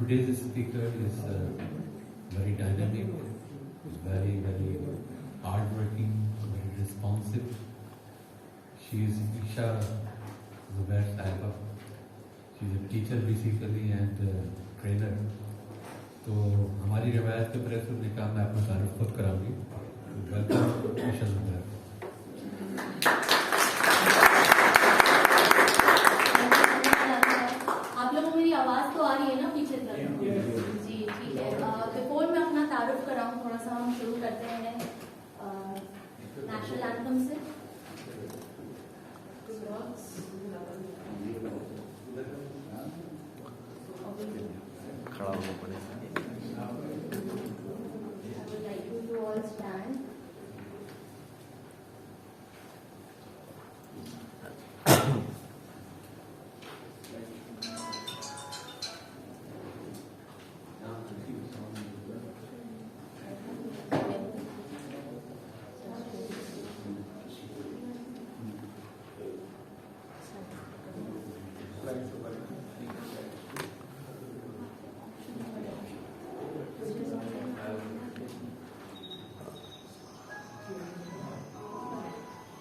Today's speaker is very dynamic, very hardworking, very responsive. She is Isha Zubair Saiba. She is a teacher basically and trainer. तो हमारी रवायत के press ने कहा मैं अपना तारुफ खुद कराऊंगी. वेलकम ईशा जुबैर. आप लोगों को मेरी आवाज तो आ रही है ना पीछे तक? जी ठीक है. बिफोर मैं अपना तारुफ कराऊं थोड़ा सा हम शुरू करते हैं नेशनल एंथम से. खड़ा होना पड़ेगा. I would like you to all stand.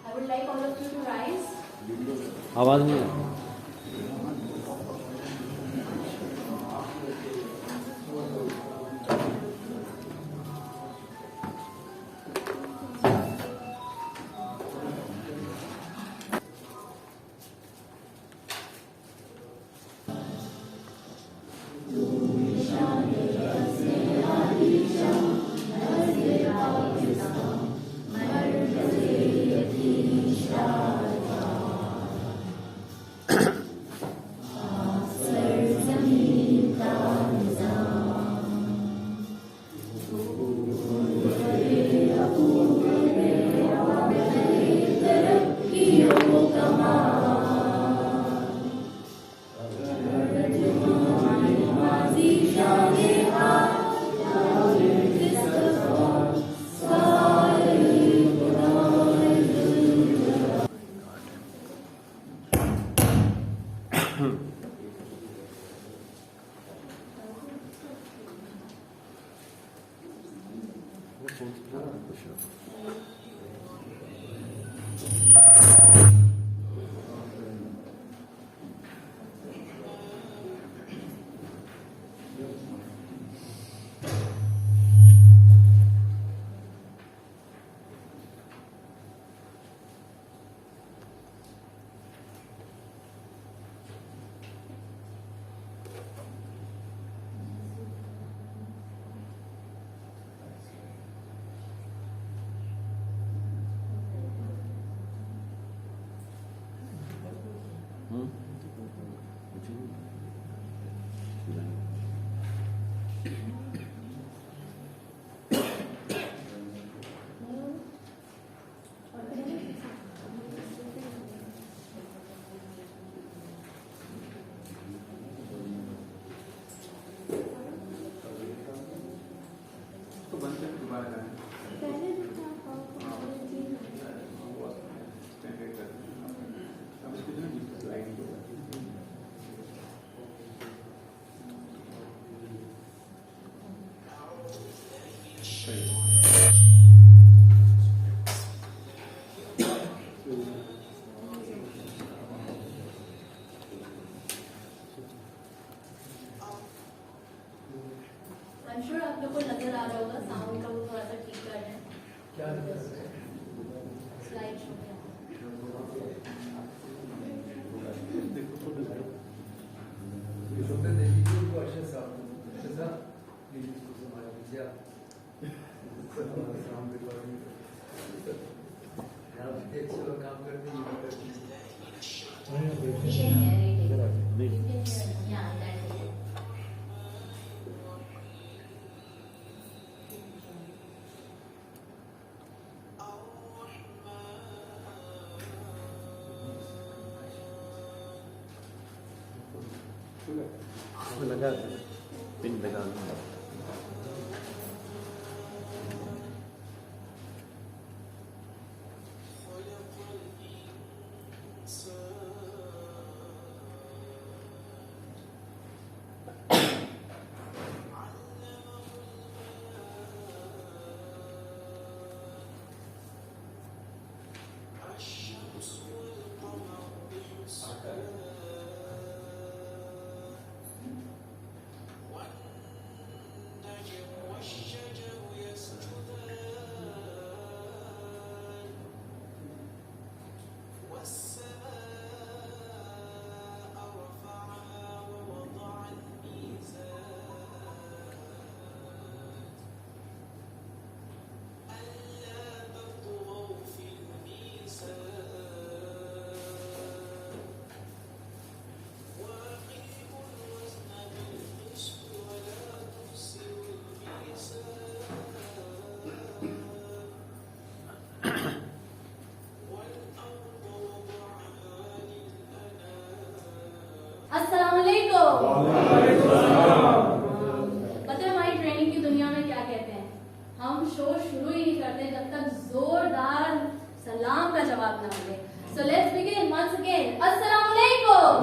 I would like all of you to rise. आवाज नहीं है. I'm sure आप लोग को नजर आ रहा होगा साउंड का वो थोड़ा सा ठीक कर रहे हैं. स्लाइड शो में लगा पिन लगा. पता है हमारी ट्रेनिंग की दुनिया में क्या कहते हैं, हम शो शुरू ही नहीं करते जब तक जोरदार सलाम का जवाब ना मिले। So let's begin once again. अस्सलाम वालेकुम।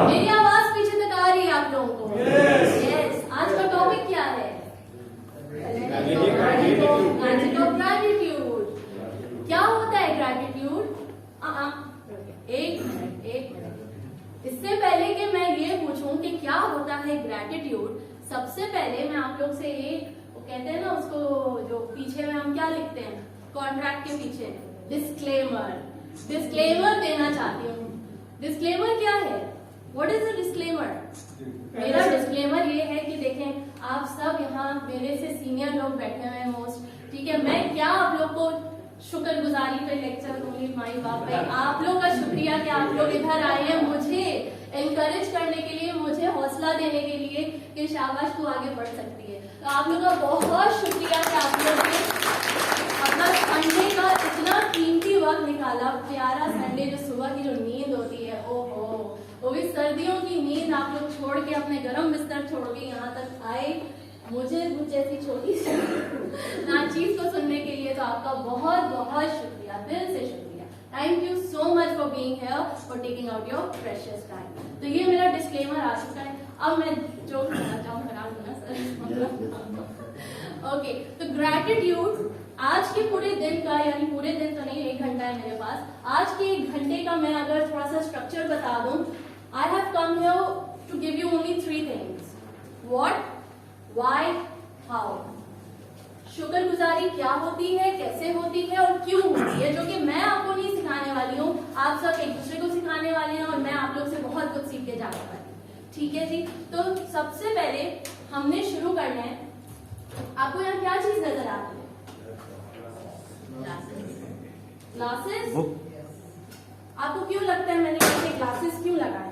मेरी आवाज पीछे तक आ रही है आप लोगों को? यस। आज का टॉपिक क्या है? Magic of gratitude. क्या होता है ग्रैटिट्यूड? एक मिनट। इससे पहले कि मैं ये पूछूं कि क्या होता है ग्रैटिट्यूड, सबसे पहले मैं आप लोग से एक, वो कहते हैं ना उसको, जो पीछे में हम क्या लिखते हैं कॉन्ट्रैक्ट के पीछे, डिस्क्लेमर देना चाहती हूँ। डिस्क्लेमर क्या है? What is a disclaimer? मेरा डिस्क्लेमर ये है कि देखें, आप सब यहाँ मेरे से सीनियर लोग बैठे हुए हैं मोस्ट, ठीक है। मैं क्या आप लोग को शुक्रगुजारी पे लेक्चर दूंगी माई बाप भाई, आप लोग का शुक्रिया कि आप लोग इधर आए हैं मुझे एनकरेज करने के लिए, मुझे हौसला देने के लिए कि शाबाश तू आगे बढ़ सकती है। तो आप लोग का बहुत शुक्रिया कि आप लोग ने अपना संडे का इतना कीमती वक्त निकाला, प्यारा संडे, जो सुबह की जो नींद होती है, ओहो, वो भी सर्दियों की नींद आप लोग छोड़ के, अपने गर्म बिस्तर छोड़ के यहाँ तक आए मुझे जैसी छोटी सी नाचीज को सुनने के लिए। तो आपका बहुत बहुत शुक्रिया, दिल से शुक्रिया। Thank you so much for being here, for taking out your precious time. तो ये मेरा डिस्क्लेमर आ चुका है। अब मैं जो कहना चाहूँ करा दूंगा सर। ओके, तो ग्रैटिट्यूड आज के पूरे दिन का, यानी पूरे दिन तो नहीं, 1 घंटा है मेरे पास, आज के 1 घंटे का मैं अगर थोड़ा सा स्ट्रक्चर बता दूं, I have come here to give you only 3 things, what, why, how. शुक्रगुजारी क्या होती है, कैसे होती है और क्यों होती है, जो कि मैं आपको नहीं सिखाने वाली हूँ, आप सब एक दूसरे को सिखाने वाले हैं और मैं आप लोग से बहुत कुछ सीख के जाने वाली हूँ, ठीक है जी। तो सबसे पहले हमने शुरू करना है, आपको यहाँ क्या चीज नजर आ रही है? ग्लासेस। आपको क्यों लगता है मैंने ऐसे ग्लासेस क्यों लगाए?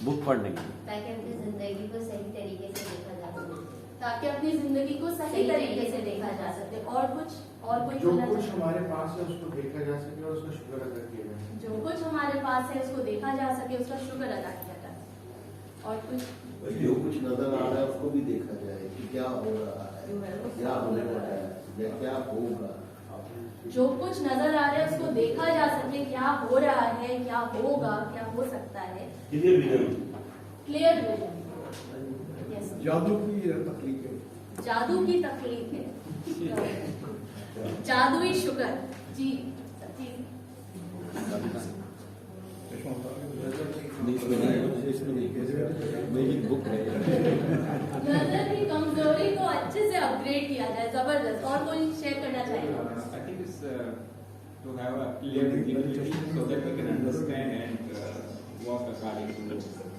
बुक पढ़ने की, ताकि अपनी जिंदगी को सही तरीके से देखा जा सके, ताकि अपनी जिंदगी को सही तरीके से देखा जा सके। और कुछ जो कुछ हमारे पास है उसको देखा जा सके और उसका शुक्र अदा किया जा सके। जो कुछ हमारे पास है उसको देखा जा सके, उसका शुक्र अदा किया जा सके। और कुछ जो कुछ नजर आ रहा है उसको भी देखा जाए कि क्या हो रहा है, क्या होने वाला है या क्या होगा। जो कुछ नजर आ रहा है उसको देखा जा सके, क्या हो रहा है, क्या होगा, क्या हो सकता है। Clear vision. यस। जादू की तकलीफ है। जादू की तकलीफ है। जादुई शुक्र जी। मेरी बुक है। नजर की कमजोरी को अच्छे से अपग्रेड किया जाए, जबरदस्त। और कोई शेयर करना चाहेगा? I think it's to have a clear visibility so that we can understand and walk according to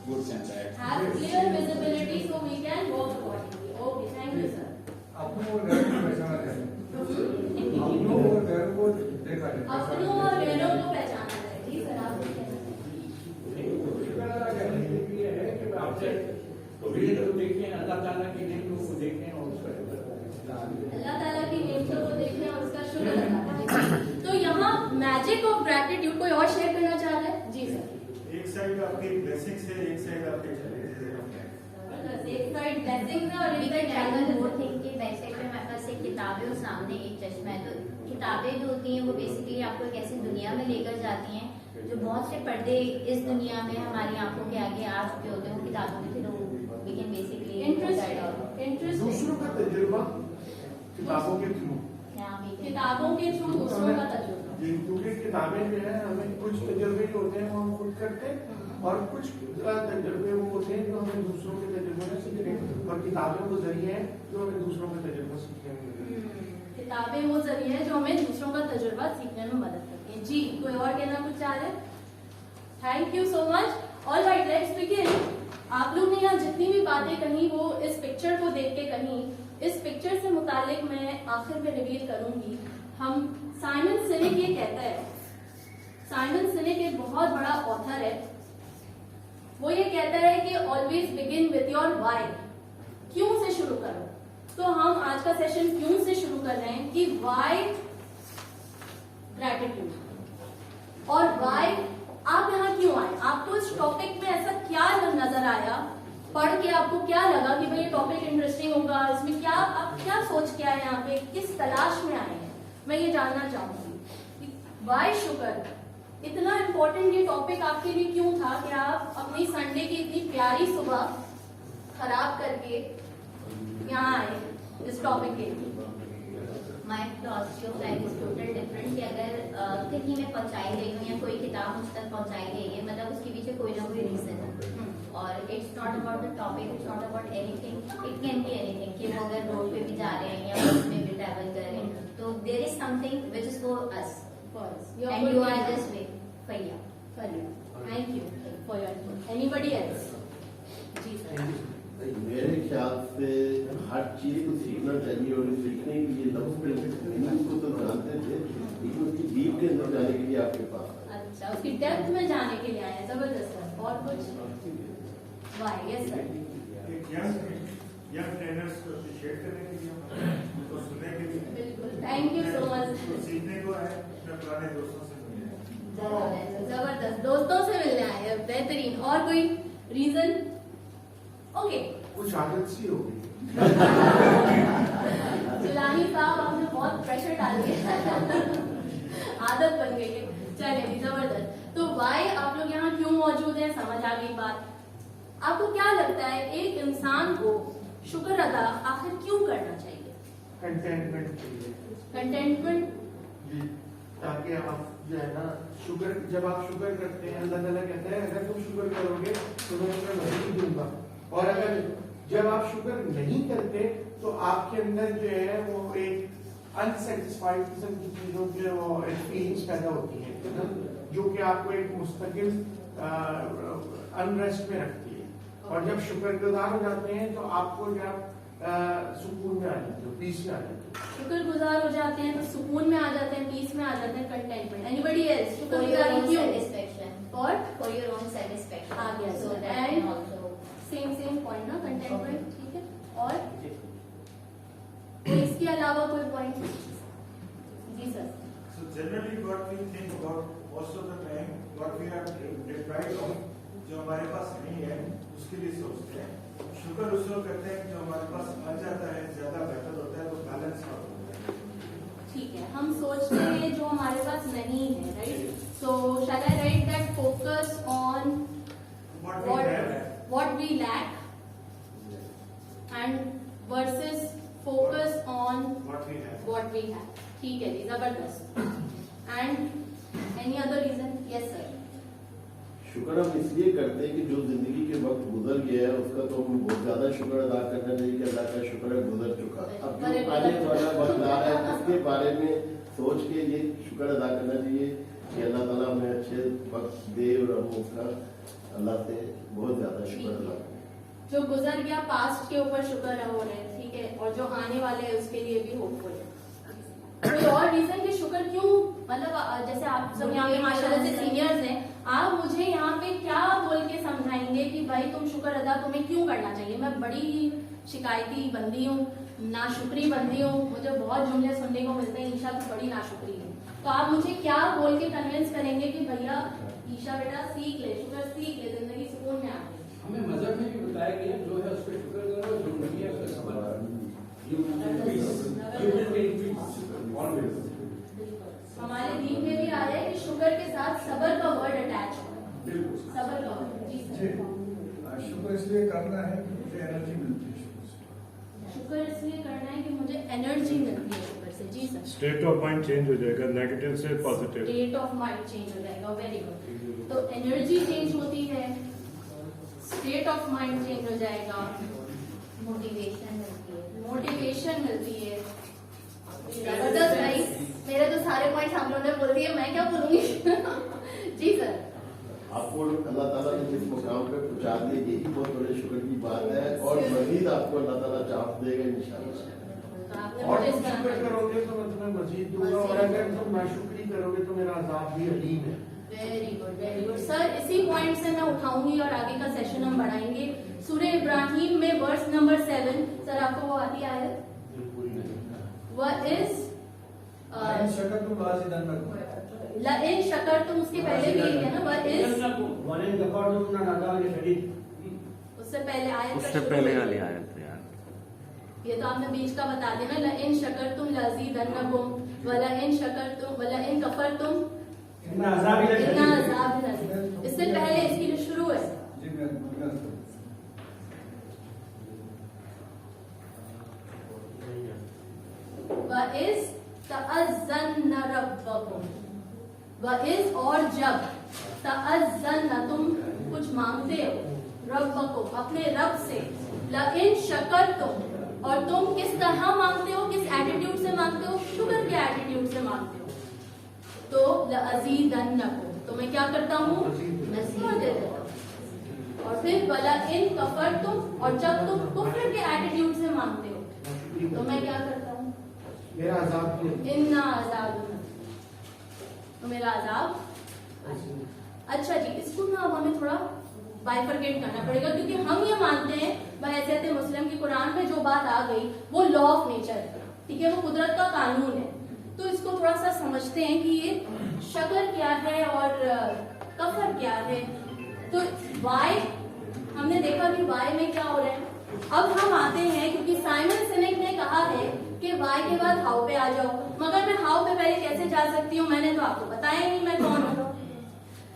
goods and bads. Have clear visibility so we can work accordingly. Okay, thank you sir. अपनों और गैरों को पहचाना जाए। अपनों और गैरों को देखा जाए। अपनों और गैरों को पहचाना जाए। जी सर, आप शुक्र अदा करने के लिए है कि आपसे वीडियो को देखें, अल्लाह ताला की नेमतों को देखें और उसका अल्लाह ताला की नेमतों को देखें और उसका शुक्र अदा करें। तो यहाँ मैजिक ऑफ ग्रैटिट्यूड कोई और शेयर करना चाह रहा है? जी सर। एक साइड आपकी ब्लेसिंग्स है, एक साइड आपके चैलेंजेस है। एक साइड ब्लेसिंग्स है और एक साइड चैनल वो चैलेंज। थिंक कि बैक साइड पे हमारे पास एक किताबें और सामने एक चश्मा है। तो किताबें जो होती हैं वो बेसिकली आपको एक ऐसी दुनिया में लेकर जाती हैं जो बहुत से पर्दे इस दुनिया में हमारी आंखों के आगे आ चुके होते हैं, वो किताबों के through we can basically interesting. दूसरों का तजुर्बा किताबों के थ्रू। किताबों के थ्रू दूसरों का तजुर्बा। क्योंकि किताबें जो है हमें कुछ तजुर्बे जो होते हैं वो हम खुद करते हैं और कुछ तजुर्बे वो होते हैं जो हमें दूसरों के तजुर्बे से सीखते हैं और किताबें वो जरिए हैं जो हमें दूसरों का तजुर्बा सीखने में मदद करती हैं। किताबें वो जरिए हैं जो हमें दूसरों का तजुर्बा सीखने में मदद करती हैं। जी, कोई और कहना कुछ चाह रहे हैं? Thank you so much. All right, let's begin. आप लोग ने यहाँ जितनी भी बातें कही वो इस पिक्चर को देख के कही। इस पिक्चर से मुतालिक मैं आखिर में रिवील करूंगी। हम साइमन सिनेक ये कहता है, साइमन सिनेक एक बहुत बड़ा ऑथर है, वो ये कहता है कि always begin with your why. क्यों से शुरू करो। तो हम आज का सेशन क्यों से शुरू कर रहे हैं कि व्हाई ग्रैटिट्यूड और व्हाई आप यहाँ क्यों आए, आपको इस टॉपिक में ऐसा क्या नजर आया? पढ़ के आपको क्या लगा कि भाई ये टॉपिक इंटरेस्टिंग होगा, इसमें क्या आप क्या सोच के आए, यहाँ पे किस तलाश में आए हैं? मैं ये जानना चाहूंगी वाई शुगर इतना इम्पोर्टेंट ये टॉपिक आपके लिए क्यों था कि आप अपनी संडे की इतनी प्यारी सुबह खराब करके यहाँ आए इस टॉपिक के लिए? My philosophy of life is total different कि अगर कहीं मैं पहुंचाई गई हूँ या कोई किताब मुझ तक पहुंचाई गई है, मतलब उसके पीछे कोई ना कोई रीजन है। और it's not about the topic, it's not about anything, it can be anything कि वो अगर रोड पे भी जा रहे हैं या बस में भी ट्रैवल कर रहे हैं, तो there is something which is for us and you are just वे फैया। Thank you for your input. Anybody else? जी सर। मेरे ख्याल से हर चीज को सीखना चाहिए और सीखने के लिए लफ्ज़ को तो जानते थे, लेकिन उसकी डीप के अंदर जाने के लिए आपके पास है। अच्छा, उसकी डेप्थ में जाने के लिए आए, जबरदस्त सर। और कुछ? वाह, यस सर। यंग ट्रेनर्स को अप्रिशिएट करने के लिए, उनको सुनने के लिए, बिल्कुल, थैंक यू सो मच। सीखने को है, अपने पुराने दोस्तों से मिलने। जबरदस्त, दोस्तों से मिलने आए, बेहतरीन। और कोई रीजन? ओके, कुछ आदत सी हो गई। जिलानी साहब आपने बहुत प्रेशर डाल दिया, आदत बन गई है। चलिए, जबरदस्त। तो वाई आप लोग यहाँ क्यों मौजूद हैं, समझ आ गई बात। आपको क्या लगता है एक इंसान को शुक्र अदा आखिर क्यों करना चाहिए? कंटेंटमेंट के लिए। कंटेंटमेंट जी, ताकि आप जो है ना शुक्र, जब आप शुक्र करते हैं, अल्लाह ताला कहता है अगर तुम शुक्र करोगे तो मैं तुम्हें मज़ीद दूंगा, और अगर जब आप शुक्र नहीं करते तो आपके अंदर जो है वो एक अनसेटिस्फाइड किस्म की चीजों के वो फीलिंग्स पैदा होती हैं जो कि आपको एक मुस्तकिल अनरेस्ट में रखती है। और जब शुक्रगुजार हो जाते हैं तो आपको जब सुकून में आ जाते हो, पीस में आ जाते हो। शुक्रगुजार हो जाते हैं तो सुकून में आ जाते हैं, पीस में आ जाते हैं, contentment. Anybody else? For your शुक्रगुजारी own क्यों? satisfaction. और For your own satisfaction. आ गया So sir. that And can also. Same point ना, कंटेंटमेंट, ठीक है। और तो इसके अलावा कोई पॉइंट? जी sir. So generally what we think about most of the time what we have deprived of, जो हमारे पास नहीं है उसके लिए सोचते हैं। शुक्र उस वक्त करते हैं जो हमारे पास आ जाता है, ज्यादा बेहतर होता है, तो बैलेंस होता है। ठीक है, हम सोचते हैं जो हमारे पास नहीं है, right? So shall I write that focus on what we lack and versus focus on what we have. ठीक है जी, जबरदस्त। And any other reason? Yes sir. शुक्र हम इसलिए करते हैं कि जो जिंदगी के वक्त गुजर गया है उसका तो हम बहुत ज्यादा शुक्र अदा करना चाहिए कि अल्लाह का शुक्र है गुजर चुका। अब जो आने वाला वक्त आ रहा है उसके बारे में सोच के ये शुक्र अदा करना चाहिए कि अल्लाह ताला हमें अच्छे वक्त दे और हम उसका अल्लाह से बहुत ज्यादा शुक्र अदा करें। जो गुजर गया पास्ट के ऊपर शुक्र हो रहे हैं, ठीक है, और जो आने वाले हैं उसके लिए भी होपफुल है। कोई और रीजन कि शुक्र क्यों, मतलब जैसे आप सब यहाँ पे माशाल्लाह से सीनियर्स हैं, आप मुझे यहाँ पे क्या बोल के समझाएंगे कि भाई तुम शुक्र अदा तुम्हें क्यों करना चाहिए? मैं बड़ी शिकायती बंदी हूँ, नाशुक्री बंदी हूँ, मुझे बहुत जुमले सुनने को मिलते हैं ईशा तो बड़ी नाशुक्री है। तो आप मुझे क्या बोल के कन्विंस करेंगे कि भैया ईशा बेटा सीख ले, शुक्र सीख ले, जिंदगी सुकून में आ गई। हमें मजहब में भी बताया गया जो है उस पर शुक्र करो, जो नहीं है उसका सबर हमारे दीन में भी आ रहा है कि शुक्र के साथ सबर का वर्ड अटैच है। सबर का वर्ड। जी सर। शुक्र इसलिए करना है कि मुझे एनर्जी मिलती है। शुक्र इसलिए करना है कि मुझे एनर्जी मिलती है शुक्र से। जी sir. State of mind change हो जाएगा, नेगेटिव से positive. State of mind change हो जाएगा, वेरी गुड। तो एनर्जी चेंज होती है, स्टेट ऑफ माइंड चेंज हो जाएगा, मोटिवेशन मिलती है। मोटिवेशन मिलती है। जबरदस्त भाई, मेरे तो सारे पॉइंट्स हम लोगों ने बोल दिए, मैं क्या बोलूंगी। जी सर। आपको अल्लाह ताला ने जिस मुकाम पे पहुंचा दिया यही बहुत बड़े शुक्र की बात है, और मजीद आपको अल्लाह ताला चाफ देगा इंशाल्लाह। और तुम शुक्र करोगे तो मैं तुम्हें मजीद दूंगा, और अगर तुम नाशुक्री करोगे तो मेरा अज़ाब भी अलीम है। Very good, very good sir. इसी पॉइंट से मैं उठाऊंगी और आगे का सेशन हम बढ़ाएंगे। सूरह इब्राहिम में वर्स नंबर 7, सर आपको वो आती आयत? वह इज इन शकर तुम इन शकर तुम, उसके पहले भी है ना, वह इज उससे पहले आयत का उससे शुरू पहले हुई। वाली आयत है यार। ये तो आपने बीच का बता दिया ना, लइन शकरतुम लज़ीदन्नकुम वलइन शकरतुम वलइन कफरतुम इतना अज़ाब ही इन्ना लगे। अज़ाब लज़ीद। इससे पहले इसकी जो शुरू है जी मैं वइज़ तअज़्ज़न रब्बकुम, वइज़ और जब, तअज़्ज़न तुम कुछ मांगते हो, रब्बकुम अपने रब से, लइन शकरतुम और तुम किस तरह मांगते हो, किस एटीट्यूड से मांगते हो, शुक्र के एटीट्यूड से मांगते हो, तो लअज़ीदन्नकुम तो मैं क्या करता हूँ, और दे देता हूँ। और फिर वला इन कफरतुम और जब तुम कुफ्र के एटीट्यूड से मांगते हो तो मैं क्या करता हूँ, मेरा अज़ाब नहीं। इन्ना अज़ाब, तो मेरा अज़ाब। अच्छा जी, इसको ना अब हमें थोड़ा बाइफरकेट करना पड़ेगा, क्योंकि हम ये मानते हैं बहैसियत मुस्लिम की कुरान में जो बात आ गई वो लॉ ऑफ नेचर है, ठीक है, वो कुदरत का कानून है। तो इसको थोड़ा सा समझते हैं कि ये शक्र क्या है और कफर क्या है। तो वाई हमने देखा कि वाई में क्या हो रहा है। अब हम आते हैं, क्योंकि साइमन सिनेक ने कहा है कि वाई के बाद हाउ पे आ जाओ, मगर मैं हाउ पे पहले कैसे जा सकती हूँ, मैंने तो आपको बताया ही नहीं मैं कौन हूँ।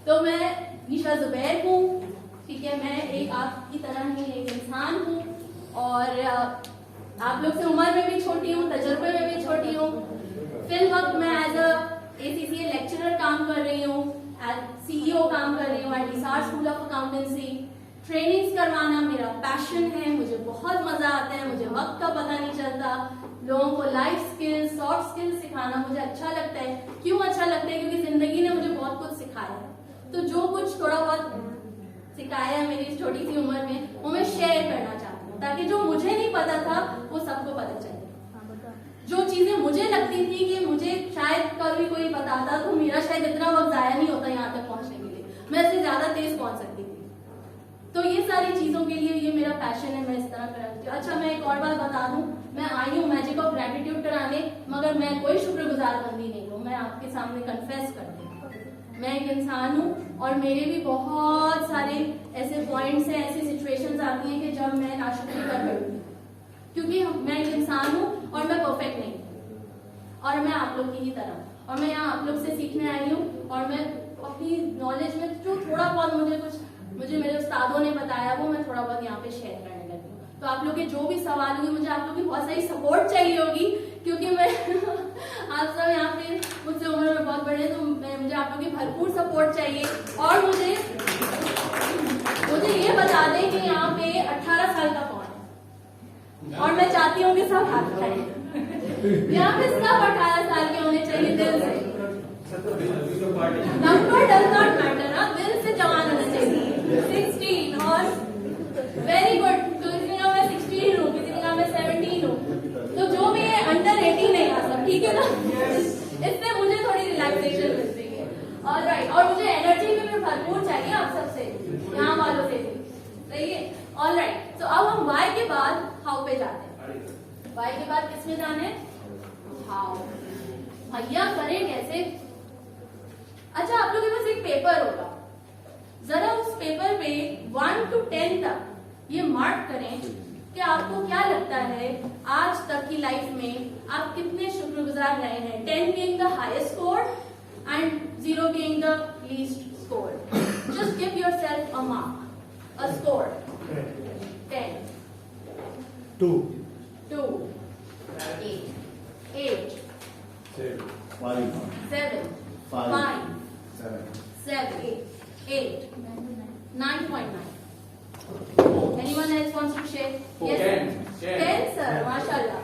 तो मैं ईशा जुबैर हूँ, ठीक है, मैं एक आपकी तरह ही एक इंसान हूँ और आप लोग से उम्र में भी छोटी हूँ, तजुर्बे में भी छोटी हूँ। फिल वक्त मैं एज अ ACCA लेक्चरर काम कर रही हूँ, एज CEO काम कर रही हूँ at Hisar school of accountancy. Trainings करवाना मेरा पैशन है, मुझे बहुत मजा आता है, मुझे वक्त का पता नहीं चलता। लोगों को लाइफ स्किल्स, सॉफ्ट स्किल्स सिखाना मुझे अच्छा लगता है। क्यों अच्छा लगता है? क्योंकि जिंदगी ने मुझे बहुत कुछ सिखाया है। तो जो कुछ थोड़ा बहुत सिखाया है मेरी इस छोटी सी उम्र में, वो मैं शेयर करना चाहती हूँ, ताकि जो मुझे नहीं पता था वो सबको पता चले। जो चीजें मुझे लगती थी कि मुझे शायद कभी कोई बताता तो मेरा शायद इतना वक्त जाया नहीं होता यहाँ तक पहुंचने के लिए, मैं इससे ज्यादा तेज पहुंच सकती थी। तो ये सारी चीजों के लिए ये मेरा पैशन है, मैं इस तरह करती हूँ। अच्छा, मैं एक और बात बता दूं, मैं आई हूँ मैजिक ऑफ ग्रेटिट्यूड कराने, मगर मैं कोई शुक्रगुजार बंदी नहीं हूँ। मैं आपके सामने कन्फेस करती हूँ, मैं एक इंसान हूँ और मेरे भी बहुत सारे ऐसे पॉइंट्स हैं, ऐसी सिचुएशंस आती हैं कि जब मैं नाशुक्री कर बैठती हूँ, क्योंकि मैं एक इंसान हूँ और मैं परफेक्ट नहीं हूँ और मैं आप लोग की ही तरह, और मैं यहाँ आप लोग से सीखने आई हूँ और मैं अपनी नॉलेज में जो थोड़ा बहुत मुझे मेरे उस्तादों ने बताया वो मैं थोड़ा बहुत यहाँ पे शेयर करने लगी हूँ। तो आप लोग के जो भी सवाल होंगे, मुझे आप लोग की बहुत सारी सपोर्ट चाहिए होगी, क्योंकि मैं आप सब यहाँ पे मुझसे उम्र में बहुत बड़े, तो मुझे आप लोग की भरपूर सपोर्ट चाहिए। और मुझे ये बता दें कि यहाँ पे 18 साल का कौन है, और मैं चाहती हूँ कि सब हाथ उठाएं। यहाँ पे सब 18 साल के होने चाहिए, दिल से। नंबर डज नॉट मैटर, ना, दिल से जवान होना चाहिए। 16 और वेरी गुड, किसी का मैं 16 हूँ, किसी का मैं 17 हूँ, तो जो भी है अंडर 18 नहीं आ सब, ठीक है ना? इससे मुझे थोड़ी रिलैक्सेशन मिलती है। ऑलराइट, और मुझे एनर्जी भी भरपूर चाहिए आप सबसे, यहाँ वालों से भी, सही है? ऑलराइट, तो अब हम वाई के बाद हाउ पे जाते हैं। वाई के बाद किसमें जाने? हाउ। भैया करें कैसे? अच्छा, आप लोगों के पास एक पेपर होगा, जरा उस पेपर पे 1 to 10 तक ये मार्क करें कि आपको क्या लगता है आज तक की लाइफ में आप कितने शुक्रगुजार रहे हैं। 10 being the highest score and 0 being the least score. Just give yourself a mark, a score. 10, 2, 2, 8, 7, 5, 7, 8, 9.9. Anyone else wants to share? Yes, 10 sir, mashallah.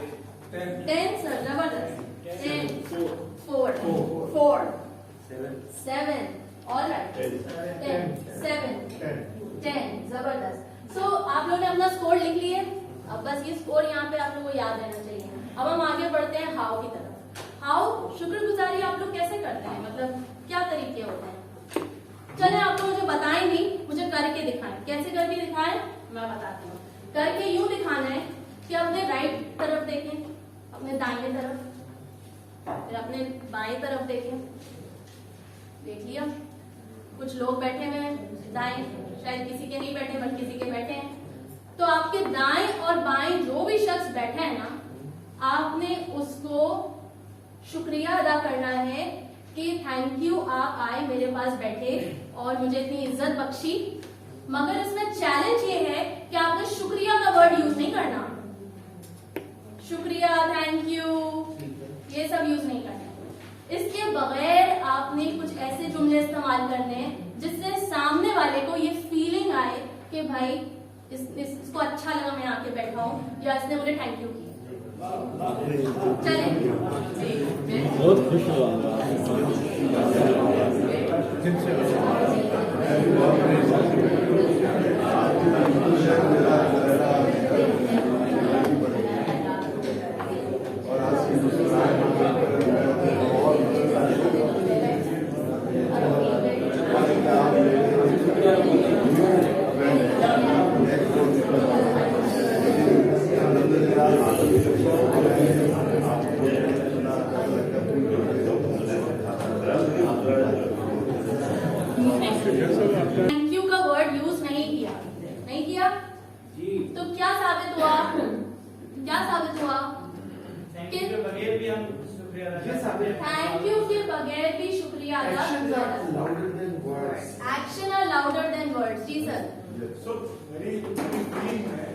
10 sir, zabardast. 10, 4, 7, all right. 10, 10, zabardast. So आप लोगों ने अपना स्कोर लिख लिए, अब बस ये score यहाँ पे आप लोगों को याद रहना चाहिए। अब हम आगे बढ़ते हैं हाउ की तरफ। हाउ शुक्रगुजारी आप लोग कैसे करते हैं, मतलब क्या तरीके होते हैं? चले, आप लोग मुझे बताएं नहीं, मुझे करके दिखाएं। कैसे करके दिखाएं मैं बताती हूँ। करके यूं दिखाना है कि अपने राइट तरफ देखें, अपने दाहिने तरफ, फिर अपने बाएं तरफ देखें। देख लिया? कुछ लोग बैठे हुए हैं दाएं, शायद किसी के नहीं बैठे बट किसी के बैठे हैं। आपके दाएं और बाएं जो भी शख्स बैठा है ना, आपने उसको शुक्रिया अदा करना है कि थैंक यू, आप आए मेरे पास बैठे और मुझे इतनी इज्जत बख्शी। मगर इसमें चैलेंज ये है कि आपने शुक्रिया का वर्ड यूज नहीं करना। शुक्रिया, थैंक यू, ये सब यूज नहीं करना। इसके बगैर आपने कुछ ऐसे जुमले इस्तेमाल करने हैं जिससे सामने वाले को ये फीलिंग आए कि भाई इसको अच्छा लगा मैं आके बैठा हूं या इसने मुझे थैंक यू किया। चलें, बहुत खुश हुआ। थैंक यू का वर्ड यूज नहीं किया तो क्या साबित हुआ? कि थैंक यू के बगैर भी हम शुक्रिया अदा कर सकते हैं। थैंक यू के बगैर भी शुक्रिया अदा Actions are louder than words. Action are louder than words. जी सर। सो मेरी फीलिंग है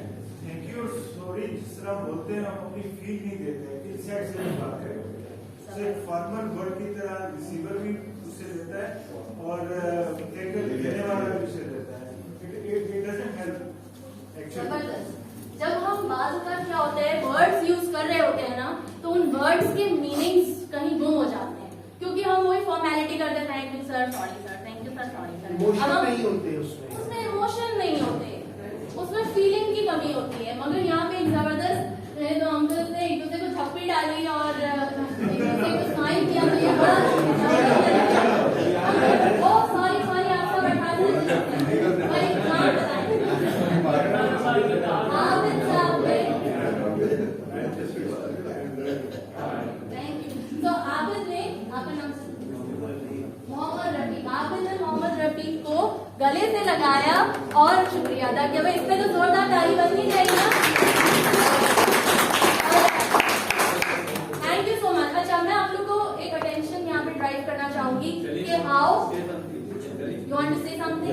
थैंक यू सॉरी जिस तरह बोलते हैं हम अपनी फील नहीं देते हैं, इस साइड से भी बात करें तो एक फॉर्मल वर्ड की तरह रिसीवर भी उससे देता है और देने वाला भी उससे देता है। It doesn't help actually. जबरदस्त। जब हम बात का क्या होता है वर्ड्स यूज कर रहे होते हैं ना, तो उन वर्ड्स के मीनिंग्स कहीं गुम हो जाते हैं क्योंकि हम वही फॉर्मेलिटी करते हैं, thank you sir, sorry sir, thank you sir, sorry sir. Emotion नहीं होते उसमें इमोशन नहीं होते, उसमें फीलिंग की कमी होती है। मगर यहाँ पे जबरदस्त मेरे दो अंकल ने एक दूसरे को झप्पी डाली और एक दूसरे को स्माइल किया, तो ये बड़ा ओ सॉरी आपका बैठा भाई कहाँ बताएं मोहम्मद रफीक को गले से लगाया और शुक्रिया अदा किया। भाई इससे तो जोरदार ताली बननी चाहिए ना। Thank you so much. अच्छा, मैं आप लोग को एक अटेंशन यहाँ पे ड्राइव करना चाहूंगी कि how you want to say something.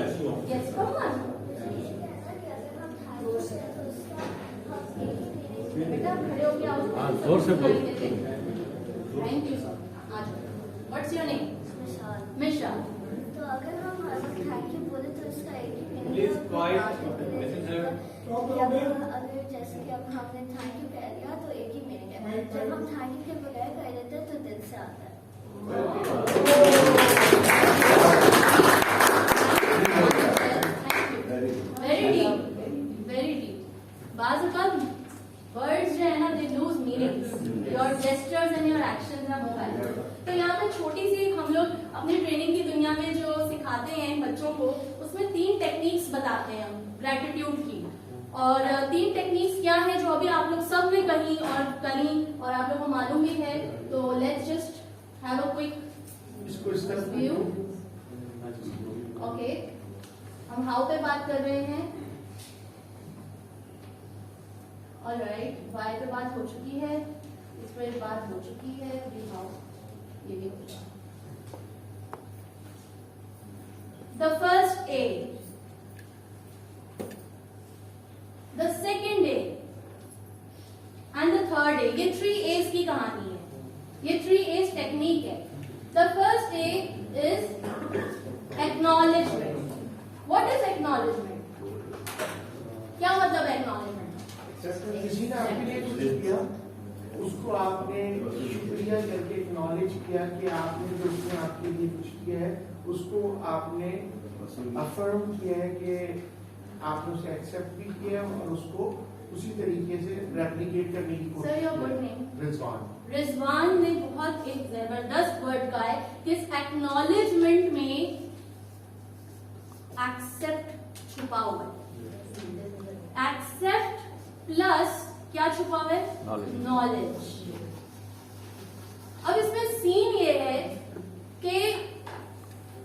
Yes come on बेटा, खड़े हो गया। जोर से बोलो। Thank you so much. What's your name? Misha. तो अगर हम थैंक यू बोले तो इसका एक ही मीनिंग Please है। quiet. अगर जैसे कि अब हमने थैंक यू कह दिया तो एक ही मीनिंग है। जब हम थैंक यू के बगैर कह देते हैं तो दिल से आता है। Very deep. बाज़ वर्ड्स जो है ना they lose meanings, your gestures and your actions are more valuable. तो यहाँ पे छोटी सी हम लोग अपनी ट्रेनिंग की दुनिया में जो सिखाते हैं बच्चों को, उसमें 3 टेक्निक्स बताते हैं हम ग्रेटिट्यूड की। और 3 टेक्निक्स क्या है जो अभी आप लोग सब ने कही और आप लोग को मालूम भी है। तो let's just have a quick view. Okay, हम हाउ पे बात कर रहे हैं। ऑलराइट, वाई पे बात हो चुकी है, इस पे बात हो चुकी है, अभी हाउ ये भी होगा। The first A, the second A and the third A, ये 3 A's की कहानी है, ये 3 A's टेक्निक है। The first A is acknowledgement. What is acknowledgement? क्या मतलब है acknowledgement? किसी ने आपके लिए कुछ किया, उसको आपने शुक्रिया करके एक्नॉलेज किया कि आपने जो उसने आपके लिए कुछ किया है उसको आपने अफर्म किया है कि आपने उसे एक्सेप्ट भी किया और उसको उसी तरीके से रेप्लिकेट करने की कोशिश Sir, your good name? Rizwan. Rizwan ने बहुत एक जबरदस्त वर्ड का है कि इस एक्नॉलेजमेंट में एक्सेप्ट छुपा हुआ है। एक्सेप्ट प्लस क्या छुपा हुआ है? नॉलेज। अब इसमें सीन ये है कि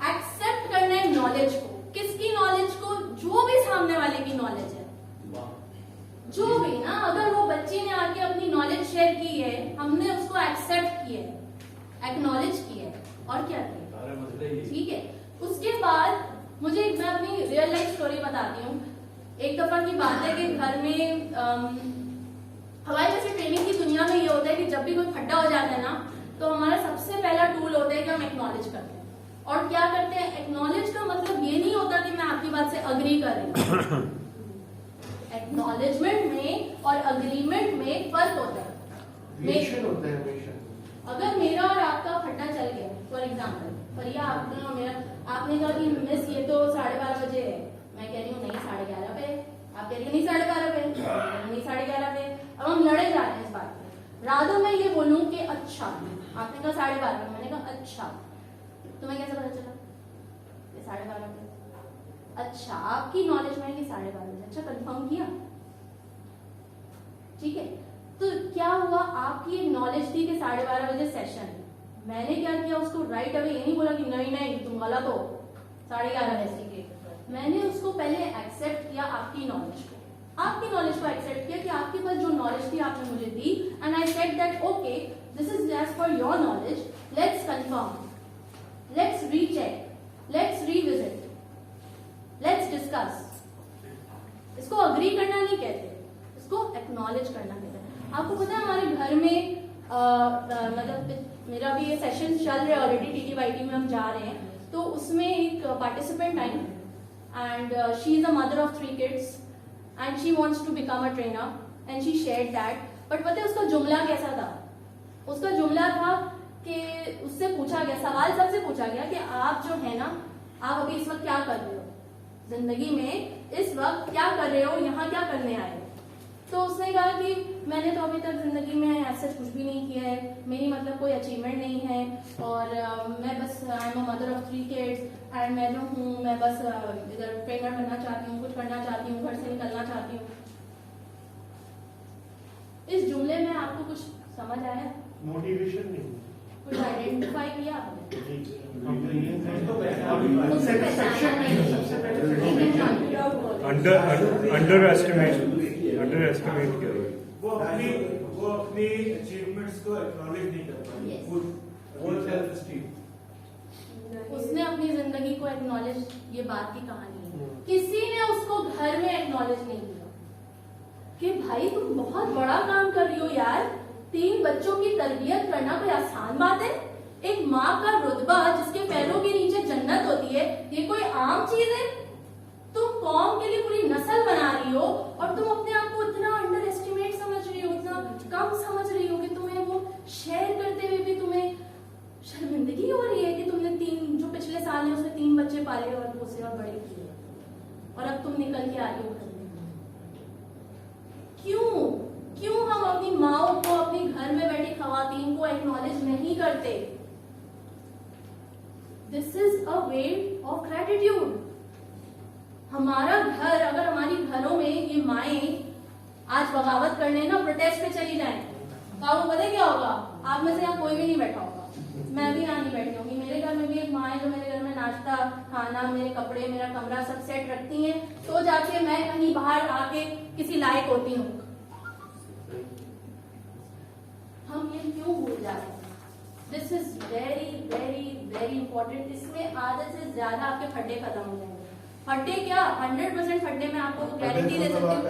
एक्सेप्ट करना है नॉलेज को। किसकी नॉलेज को? जो भी सामने वाले की नॉलेज है। जो भी ना, अगर वो बच्चे ने आके अपनी नॉलेज शेयर की है, हमने उसको एक्सेप्ट किया है, एक्नॉलेज किया है, और क्या किया, ठीक है। उसके बाद मुझे मैं अपनी रियल लाइफ स्टोरी बताती हूँ। एक दफा की बात है कि घर में हमारे जैसे ट्रेनिंग की दुनिया में ये होता है कि जब भी कोई खड्डा हो जाता है ना, तो हमारा सबसे पहला टूल होता है कि हम एक्नॉलेज करते हैं। और क्या करते हैं, एक्नॉलेज का मतलब ये नहीं होता कि मैं आपकी बात से अग्री कर रही हूँ। एक्नॉलेजमेंट में और अग्रीमेंट में फर्क होता है। मिशन होता है, मिशन। अगर मेरा और आपका खड्डा चल गया, फॉर एग्जाम्पल, परिया आपने और मेरा, आपने कहा कि मिस ये तो 12:30 बजे है, मैं कह रही हूँ नहीं 11:30 पे, आप कह रही है नहीं 12:30 पे, नहीं 11:30 पे, अब हम लड़े जा रहे हैं इस बात पे। राधो मैं ये बोलूँ कि अच्छा, आपने कहा 12:30 पे, मैंने कहा अच्छा, तुम्हें कैसे पता चला कि 12:30 पे? अच्छा, आपकी नॉलेज में है कि 12:30 बजे, अच्छा कंफर्म किया, ठीक है। तो क्या हुआ, आपकी एक नॉलेज थी कि 12:30 बजे सेशन, मैंने क्या किया, उसको राइट अवे ये नहीं बोला कि नहीं नहीं तुम गलत हो 11:30 बजे के, मैंने उसको पहले एक्सेप्ट किया, आपकी नॉलेज को एक्सेप्ट किया कि आपके पास जो नॉलेज थी आपने मुझे दी, and I said that okay this is as for your knowledge, let's confirm, let's recheck, let's revisit, let's discuss. इसको अग्री करना नहीं कहते, इसको एक्नॉलेज करना कहते हैं। आपको पता है हमारे घर में मतलब मेरा भी ये सेशन चल रहा है ऑलरेडी, TTYT में हम जा रहे हैं, तो उसमें एक पार्टिसिपेंट आई and she is a mother of 3 kids and she wants to become a trainer and she shared that. But पता है उसका जुमला कैसा था, उसका जुमला था कि उससे पूछा गया, सवाल सबसे पूछा गया कि आप जो है ना, आप अभी इस वक्त क्या कर रहे हो जिंदगी में, इस वक्त क्या कर रहे हो, यहाँ क्या करने आए हो? तो उसने कहा कि मैंने तो अभी तक जिंदगी में ऐसा कुछ भी नहीं किया है, मेरी मतलब कोई अचीवमेंट नहीं है, और मैं बस I am a mother of 3 kids and मैं जो हूँ मैं बस इधर ट्रेनर बनना चाहती हूँ, कुछ करना चाहती हूँ, घर से निकलना चाहती हूँ। इस जुमले में आपको कुछ समझ आया? मोटिवेशन नहीं, कुछ आइडेंटिफाई किया आपने? अंडर एस्टिमेट किया। वो अपनी अचीवमेंट्स को एक्नॉलेज नहीं कर पाए, खुद सेल्फ एस्टीम। उसने अपनी जिंदगी को एक्नॉलेज, ये बात की कहानी है, किसी ने उसको घर में एक्नॉलेज नहीं किया कि भाई तुम बहुत बड़ा काम कर रही हो यार, 3 बच्चों की तरबियत करना कोई आसान बात है? एक माँ का रुतबा जिसके पैरों के नीचे जन्नत होती है, ये कोई आम चीज है? तुम कौम के लिए पूरी नस्ल बना रही हो और तुम अपने आप को इतना अंडर एस्टिमेट समझ रही हो, इतना कम समझ रही हो कि तुम्हें वो शेयर करते हुए भी तुम्हें शर्मिंदगी हो रही है कि तुमने 3 जो पिछले साल में उसने 3 बच्चे पाले और उससे और बड़े किए, और अब तुम निकल के आ रही हो घर में। क्यों हम अपनी माओ को, अपनी घर में बैठी खवातीन को एक्नॉलेज नहीं करते? This is a way of gratitude. हमारा घर, अगर हमारी घरों में ये माएं आज बगावत करने ना, प्रोटेस्ट पे चली जाएं, तो आपको पता है क्या होगा? आप में से यहाँ कोई भी नहीं बैठा होगा, मैं भी यहाँ नहीं बैठी होंगी। मेरे घर में भी एक माँ है जो मेरे घर में नाश्ता, खाना, मेरे कपड़े, मेरा कमरा सब सेट रखती हैं, तो जाके मैं कहीं बाहर आके किसी लायक होती हूँ। हम ये क्यों भूल जाते हैं? This is very very very important. इसमें आधे से ज्यादा आपके खड्डे खत्म हो जाएंगे। खड्डे क्या, 100% खड्डे में आपको गारंटी दे सकती हूँ,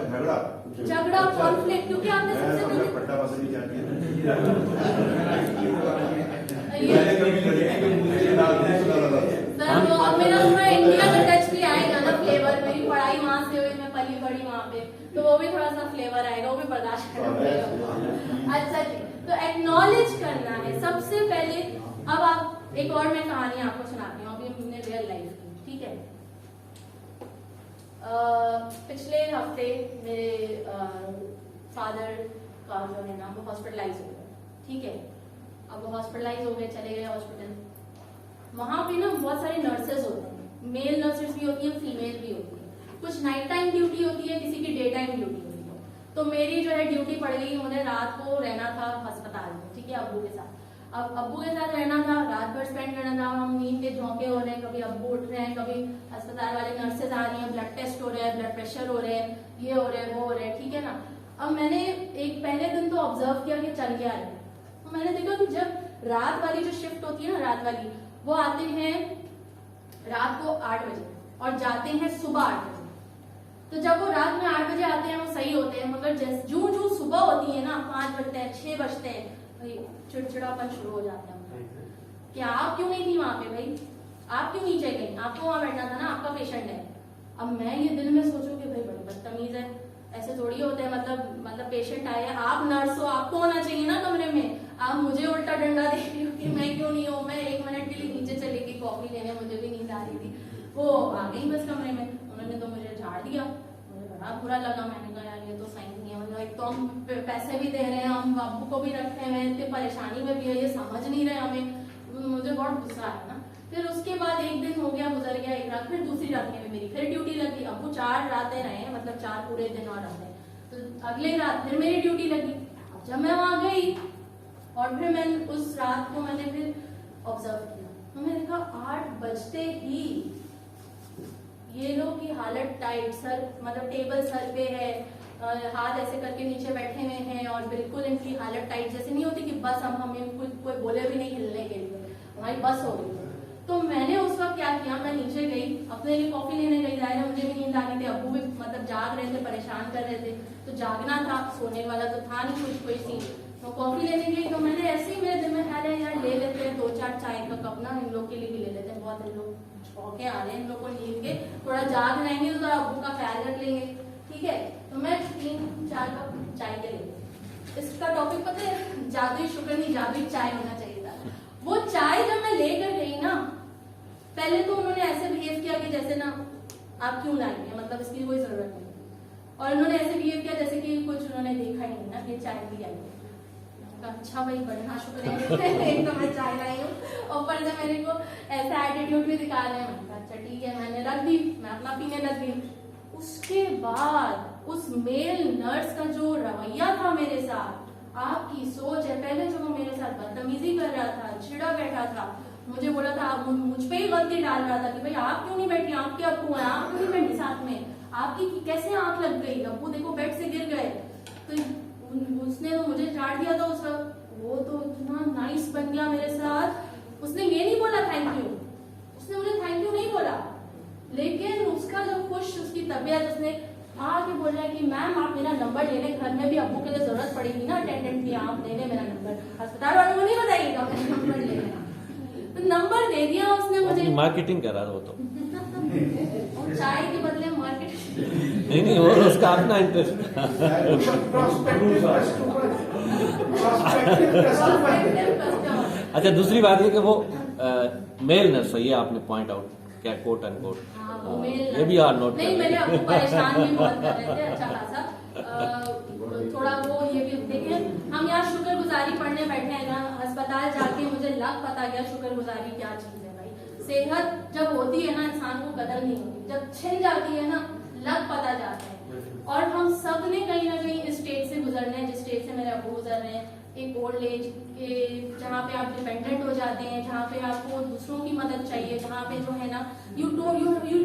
झगड़ा, कॉन्फ्लिक्ट, क्योंकि आपने सबसे सर वो अब मेरा थोड़ा इंडिया का टच भी आएगा ना फ्लेवर, मेरी पढ़ाई वहां से हुई, मैं पली बड़ी वहां पे, तो वो भी थोड़ा सा फ्लेवर आएगा, वो भी बर्दाश्त करना पड़ेगा। अच्छा जी, तो एक्नॉलेज करना है सबसे पहले। अब आप एक और मैं कहानी आपको सुनाती हूँ, अभी हमने रियल लाइफ की, ठीक है। पिछले हफ्ते मेरे फादर का जो है ना वो हॉस्पिटलाइज हो गया, ठीक है। अब वो हॉस्पिटलाइज हो गए, चले गए हॉस्पिटल। वहां पे ना बहुत सारे नर्सेज होते हैं, मेल नर्सेज भी होती है, फीमेल भी होती है। कुछ नाइट टाइम ड्यूटी होती है, किसी की डे टाइम ड्यूटी होती है। तो मेरी जो है ड्यूटी पड़ गई, मुझे रात को रहना था अस्पताल में, ठीक है, अब्बू के साथ। अब अब्बू के साथ रहना था, रात भर स्पेंड करना था, हम नींद के झोंके हो रहे हैं, कभी अब्बू उठ रहे हैं, कभी अस्पताल वाले नर्सेज आ रही हैं, ब्लड टेस्ट हो रहे हैं, ब्लड प्रेशर हो रहे हैं, ये हो रहे हैं, वो हो रहे हैं, ठीक है ना। अब मैंने एक पहले दिन तो ऑब्जर्व किया कि चल गया है, तो मैंने देखा कि जब रात वाली जो शिफ्ट होती है ना, रात वाली, वो आते हैं रात को 8 बजे और जाते हैं सुबह 8 बजे। तो जब वो रात में 8 बजे आते हैं वो सही होते हैं, मगर जूं जूं सुबह होती है ना, 5 बजते हैं, 6 बजते हैं, भाई चिड़चिड़ापन शुरू हो जाता है कि आप क्यों नहीं थी वहां पे, भाई आप क्यों नीचे गई, आपको वहां बैठना था ना, आपका पेशेंट है। अब मैं ये दिल में सोचूं कि भाई बड़ी बदतमीज है, ऐसे थोड़ी होते हैं, मतलब पेशेंट आए हैं, आप नर्स हो, आपको होना चाहिए ना कमरे में, आप मुझे उल्टा डंडा दे रही हो कि मैं क्यों नहीं हूँ, मैं 1 मिनट के लिए नीचे चली गई कॉफी लेने, मुझे भी नींद आ रही थी, वो आ गई बस कमरे में, उन्होंने तो मुझे झाड़ दिया, मुझे बड़ा बुरा लगा। मैंने कहा यार ये तो सही नहीं है, मतलब एक तो हम पैसे भी दे रहे हैं, हम बाबू को भी रखे हुए हैं, इतनी परेशानी में भी है, ये समझ नहीं रहे हमें, मुझे बहुत गुस्सा आया ना। फिर उसके बाद एक दिन हो गया, गुजर गया, एक रात, फिर दूसरी रात में भी मेरी फिर ड्यूटी लगी। अब वो 4 रातें रहे, मतलब 4 पूरे दिन और रातें, तो अगले रात फिर मेरी ड्यूटी लगी। अब जब मैं वहां गई और फिर मैंने उस रात को मैंने फिर ऑब्जर्व किया, तो मैंने देखा 8 बजते ही ये लोग की हालत टाइट, सर मतलब टेबल सर पे है, हाथ ऐसे करके नीचे बैठे हुए हैं और बिल्कुल इनकी हालत टाइट, जैसे नहीं होती कि बस अब हमें कोई बोले भी नहीं हिलने के लिए, हमारी बस हो गई। तो मैंने उस वक्त क्या किया, मैं नीचे गई, अपने लिए कॉफी लेने गई, जाहिर है मुझे भी नींद आ रही थी, अब्बू भी मतलब जाग रहे थे, परेशान कर रहे थे, तो जागना था, सोने वाला तो था नहीं कुछ कोई सी, तो कॉफी लेने गई। तो मैंने ऐसे ही मेरे दिल में ख्याल है यार ले लेते हैं 2-4 चाय का कप ना, इन लोग के लिए भी ले लेते हैं, बहुत इन लोग छौके आ रहे हैं, इन लोग को नींद के थोड़ा जाग रहेंगे तो अब्बू का ख्याल रख लेंगे, ठीक है। तो मैं 3-4 कप चाय के ले, इसका टॉपिक पता है, जादुई शुक्र नहीं जादुई चाय होना चाहिए था। वो चाय जब मैं लेकर गई ना, पहले तो उन्होंने ऐसे बिहेव किया कि जैसे ना आप क्यों लाई है, मतलब इसकी कोई जरूरत नहीं, और उन्होंने ऐसे बिहेव किया जैसे कि कुछ उन्होंने देखा ही नहीं ना, ये चाय भी आई है। अच्छा भाई बढ़ना शुक्र है एक तो मैं चाय लाई हूँ, और पर जब मेरे को ऐसा एटीट्यूड भी दिखा रहे हैं, अच्छा ठीक है, मैंने रख दी, मैं अपना पीने लग गई। उसके बाद उस मेल नर्स का जो रवैया था मेरे साथ, आपकी सोच है, पहले जो वो मेरे साथ बदतमीजी कर रहा था, छिड़ा बैठा था, मुझे बोला था, मुझ पे ही गलती डाल रहा था कि भाई आप क्यों नहीं बैठी, आपके अब्बू हैं, आप क्यों नहीं बैठी साथ में, आपकी कैसे आंख लग गई, अब्बू देखो बेड से गिर गए। तो उसने तो मुझे झाड़ दिया था उस वक्त, वो तो इतना नाइस बन गया मेरे साथ, उसने ये नहीं बोला थैंक यू, उसने मुझे थैंक यू नहीं बोला, लेकिन उसका जो खुश उसकी तबीयत, उसने आके बोल रहा है कि मैम आप मेरा नंबर ले लें, घर में भी अब्बू के लिए जरूरत पड़ेगी ना अटेंडेंट की, आप ले लें मेरा नंबर, अस्पताल वालों को नहीं बताइएगा मेरा नंबर ले लेना। तो नंबर दे दिया उसने मुझे, मार्केटिंग कर रहा था वो तो और चाय के बदले मार्केट नहीं वो उसका अपना इंटरेस्ट। अच्छा दूसरी बात ये कि वो मेल नर्स है, ये आपने पॉइंट आउट क्या, कोट एंड कोट, ये भी आर नोट नहीं, मेरे अब्बू परेशान भी बहुत कर रहे थे अच्छा खासा, थोड़ा वो ये भी देखें, हम यहाँ शुक्रगुजारी पढ़ने बैठे हैं ना, अस्पताल जाके मुझे लग पता गया शुक्रगुजारी क्या चीज है भाई। सेहत जब होती है ना, इंसान को कदर नहीं होती, जब छिन जाती है ना, लग पता जाता है। और हम सब ने कहीं ना कहीं इस स्टेज से गुजरना है जिस स्टेज से मेरे अब्बू गुजर रहे हैं, एक ओल्ड एज के जहाँ पे आप डिपेंडेंट हो जाते हैं, जहाँ पे आपको दूसरों की मदद चाहिए, जहाँ पे जो है ना यू